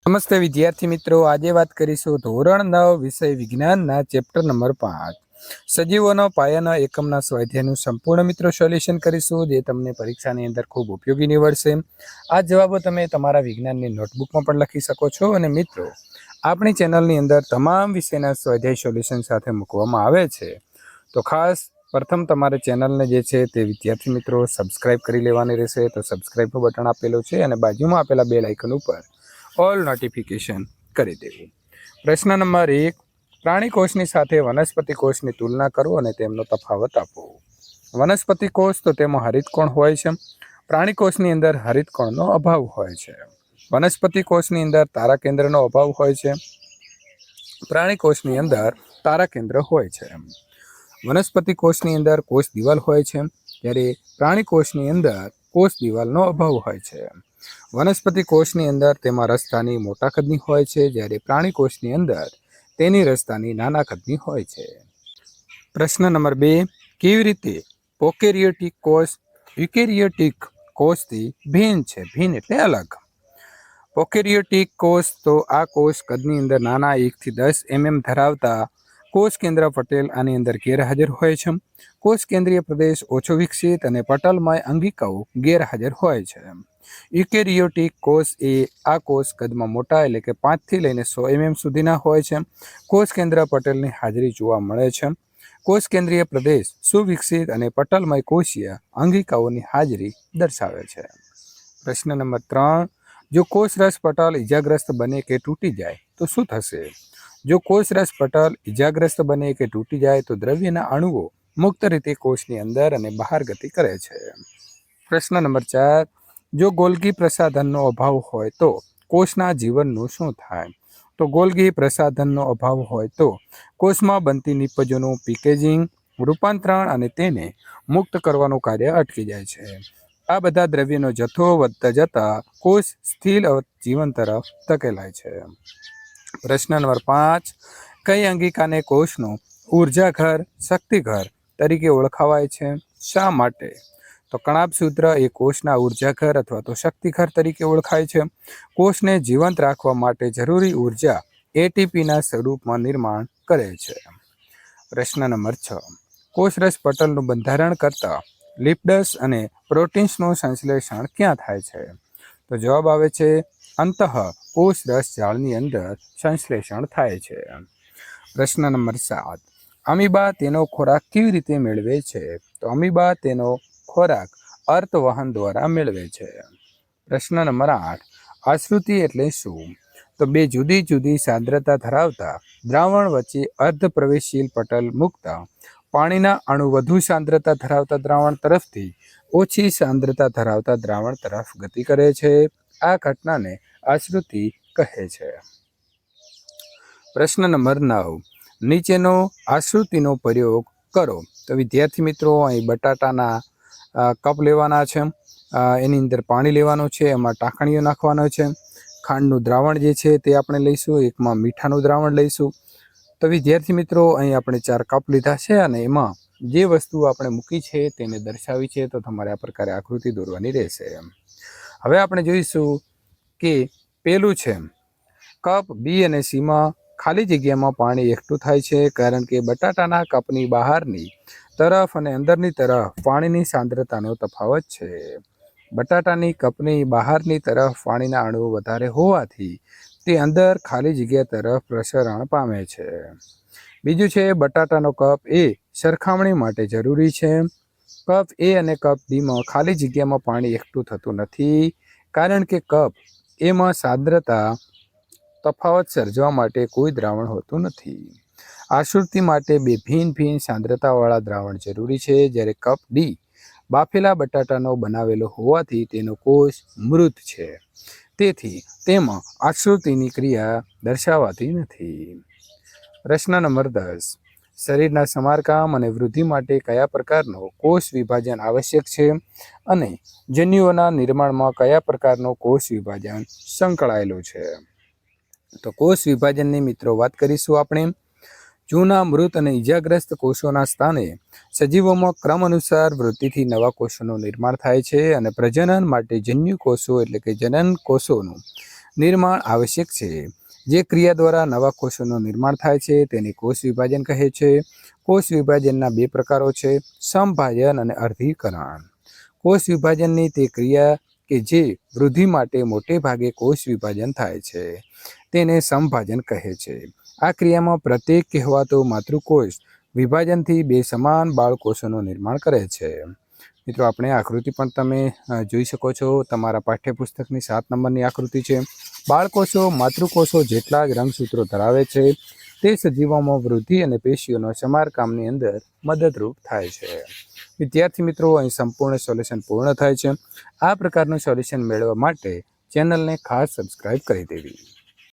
નમસ્તે વિદ્યાર્થી મિત્રો, આજે વાત કરીશું ધોરણ 9 વિષય વિજ્ઞાનના ચેપ્ટર નંબર 5 સજીવોનો પાયાના એકમના સ્વાધ્યાયનું સંપૂર્ણ મિત્રો સોલ્યુશન કરીશું, જે તમને પરીક્ષાની અંદર ખૂબ ઉપયોગી નીવડશે. આ જવાબો તમે તમારા વિજ્ઞાનની નોટબુકમાં પણ લખી શકો છો. અને મિત્રો, આપણી ચેનલની અંદર તમામ વિષયના સ્વાધ્યાય સોલ્યુશન સાથે મૂકવામાં આવે છે. તો ખાસ પ્રથમ તમારે ચેનલને જે છે તે વિદ્યાર્થી મિત્રો સબસ્ક્રાઇબ કરી લેવાની રહેશે. તો સબસ્ક્રાઇબનું બટન આપેલું છે અને બાજુમાં આપેલા બેલ આઇકન ઉપર ઓલ નોટિફિકેશન કરી દેવું. પ્રશ્ન નંબર 1, પ્રાણી કોષની સાથે વનસ્પતિ કોષની તુલના કરો અને તેમનો તફાવત આપો. વનસ્પતિ કોષ તો તેમાં હરિતકોણ હોય છે. પ્રાણી કોષની અંદર હરિતકોણનો અભાવ હોય છે. વનસ્પતિ કોષની અંદર તારા કેન્દ્રનો અભાવ હોય છે. પ્રાણી કોષની અંદર તારા કેન્દ્ર હોય છે. વનસ્પતિ કોષની અંદર કોષ દિવાલ હોય છે, જ્યારે પ્રાણી કોષની અંદર કોષ દિવાલનો અભાવ હોય છે. વનસ્પતિ કોષની અંદર તેમાં રસધાની મોટા કદની હોય છે, જ્યારે પ્રાણી કોષની અંદર તેની રસધાની નાના કદની હોય છે. પ્રશ્ન નંબર 2, કેવી રીતે પ્રોકેરિયોટિક કોષ યુકેરિયોટિક કોષથી ભિન્ન છે? ભિન્ન એટલે અલગ. પ્રોકેરિયોટિક કોષ તો આ કોષ કદની અંદર નાના 1 થી 10 mm ધરાવતા કોષ કેન્દ્ર પટેલ આની અંદર ગેરહાજર હોય છે. કોષ કેન્દ્રીય પ્રદેશ ઓછો વિકસિત અને પટલમય અંગિકાઓ ગેરહાજર હોય છે. યુકેરિયોટિક કોષ એ આ કોષ કદમાં મોટા એટલે કે 5 થી લઈને 100 mm સુધીના હોય છે. કોષ કેન્દ્ર પટેલની હાજરી જોવા મળે છે. કોષ કેન્દ્રીય પ્રદેશ સુવિકસિત અને પટલમય કોષીય અંગિકાઓની હાજરી દર્શાવે છે. પ્રશ્ન નંબર 3, જો કોષરસ પટલ ઇજાગ્રસ્ત બને કે તૂટી જાય તો શું થશે? જો કોષરસ પટલ ઇજાગ્રસ્ત બને કે તૂટી જાય તો દ્રવ્યના અણુઓ મુક્ત રીતે કોષની અંદર અને બહાર ગતિ કરે છે. પ્રશ્ન નંબર 4, જો ગોલ્ગી પ્રસાધનનો અભાવ હોય તો કોષના જીવનનું શું થાય? તો ગોલ્ગી પ્રસાધનનો અભાવ હોય તો કોષમાં બનતી નિપજોનું પેકેજિંગ, રૂપાંતરણ અને તેને મુક્ત કરવાનું કાર્ય અટકી જાય છે. આ બધા દ્રવ્યનો જથ્થો વધતા જતા કોષ સ્થિર જીવન તરફ ધકેલાય છે. પ્રશ્ન નંબર 5, કઈ અંગિકાને કોષનું ઉર્જાઘર, શક્તિઘર તરીકે ઓળખાવાય છે? શા માટે? તો કણાભસૂત્ર એ કોષના ઉર્જાઘર અથવા તો શક્તિઘર તરીકે ઓળખાય છે. કોષને જીવંત રાખવા માટે જરૂરી ઉર્જા એટીપીના સ્વરૂપમાં નિર્માણ કરે છે. પ્રશ્ન નંબર 6, કોષરસ પટલનું બંધારણ કરતા લિપિડ્સ અને પ્રોટીન્સનું સંશ્લેષણ ક્યાં થાય છે? તો જવાબ આવે છે અંતઃ કોષરસ જાળની અંદર સંશ્લેષણ થાય છે. પ્રશ્ન નંબર 7, અમીબા તેનો ખોરાક કેવી રીતે મેળવે છે? તો અમીબા તેનો ખોરાક અર્થવહન દ્વારા મેળવે છે. પ્રશ્ન નંબર 8, આશ્રુતિ એટલે શું? તો 2 જુદી જુદી સાંદ્રતા ધરાવતા દ્રાવણ વચ્ચે અર્ધપ્રવેશશીલ પટલ મૂકતા પાણીના અણુ વધુ સાંદ્રતા ધરાવતા દ્રાવણ તરફથી ઓછી સાંદ્રતા ધરાવતા દ્રાવણ તરફ ગતિ કરે છે. આ ઘટનાને આશ્રુતિ કહે છે. પ્રશ્ન નંબર 9, નીચેનો આશ્રુતિનો પ્રયોગ કરો. તો વિદ્યાર્થી મિત્રો, અહીં બટાટાના કપ લેવાના છે, એની અંદર પાણી લેવાનું છે, એમાં ટાંકણીઓ નાખવાનો છે. ખાંડનું દ્રાવણ જે છે તે આપણે લઈશું, એકમાં મીઠાનું દ્રાવણ લઈશું. તો વિદ્યાર્થી મિત્રો, અહીં આપણે 4 કપ લીધા છે અને એમાં જે વસ્તુ આપણે મૂકી છે તેને દર્શાવી છે. તો તમારે આ પ્રકારે આકૃતિ દોરવાની રહેશે. હવે આપણે જોઈશું કે પેલું છે કપ બી અને સીમાં ખાલી જગ્યામાં પાણી એકઠું થાય છે, કારણ કે બટાટાના કપની બહારની તરફ અને અંદરની તરફ પાણીની સાંદ્રતાનો તફાવત છે. બટાટાની કપની બહારની તરફ પાણીના અણુઓ વધારે હોવાથી તે અંદર ખાલી જગ્યા તરફ પ્રસરણ પામે છે. બીજું છે બટાટાનો કપ એ સરખામણી માટે જરૂરી છે. કપ એ અને કપ ડીમાં ખાલી જગ્યામાં પાણી એકઠું થતું નથી, કારણ કે કપ એમાં સાંદ્રતા તફાવત સર્જવા માટે કોઈ દ્રાવણ હોતું નથી. આશ્રુતિ માટે 2 ભિન્ન ભિન્ન સાંદ્રતાવાળા દ્રાવણ જરૂરી છે, જ્યારે કપ ડી બાફેલા બટાટાનો બનાવેલો હોવાથી તેનો કોષ મૃત છે, તેથી તેમાં આશ્રુતિની ક્રિયા દર્શાવાતી નથી. પ્રશ્ન નંબર 10, શરીરના સમારકામ અને વૃદ્ધિ માટે કયા પ્રકારનો કોષ વિભાજન આવશ્યક છે અને જન્યુઓના નિર્માણમાં કયા પ્રકારનો કોષ વિભાજન સંકળાયેલું છે? તો કોષ વિભાજનની મિત્રો વાત કરીશું આપણે. જૂના મૃત અને ઇજાગ્રસ્ત કોષોના સ્થાને સજીવોમાં ક્રમ અનુસાર વૃદ્ધિથી નવા કોષોનું નિર્માણ થાય છે અને પ્રજનન માટે જન્યુ કોષો એટલે કે જનન કોષોનું નિર્માણ આવશ્યક છે. જે ક્રિયા દ્વારા નવા કોષોનું નિર્માણ થાય છે તેને કોષ વિભાજન કહે છે. કોષ વિભાજનના બે પ્રકારો છે, સમભાજન અને અર્ધીકરણ. કોષ વિભાજનની તે ક્રિયા કે જે વૃદ્ધિ માટે મોટે ભાગે કોષ વિભાજન થાય છે તેને સમભાજન કહે છે. આ ક્રિયામાં પ્રત્યેક કહેવાતો માતૃકોષ વિભાજનથી બે સમાન બાળકોષોનું નિર્માણ કરે છે. મિત્રો આપણે આકૃતિ પણ તમે જોઈ શકો છો. તમારા પાઠ્યપુસ્તકની 7 નંબરની આકૃતિ છે. બાળકોષો માતૃકોષો જેટલા જ રંગસૂત્રો ધરાવે છે. તે સજીવોમાં વૃદ્ધિ અને પેશીઓનો સમારકામની અંદર મદદરૂપ થાય છે. વિદ્યાર્થી મિત્રો, અહીં સંપૂર્ણ સોલ્યુશન પૂર્ણ થાય છે. આ પ્રકારનું સોલ્યુશન મેળવવા માટે ચેનલને ખાસ સબસ્ક્રાઇબ કરી દેવી.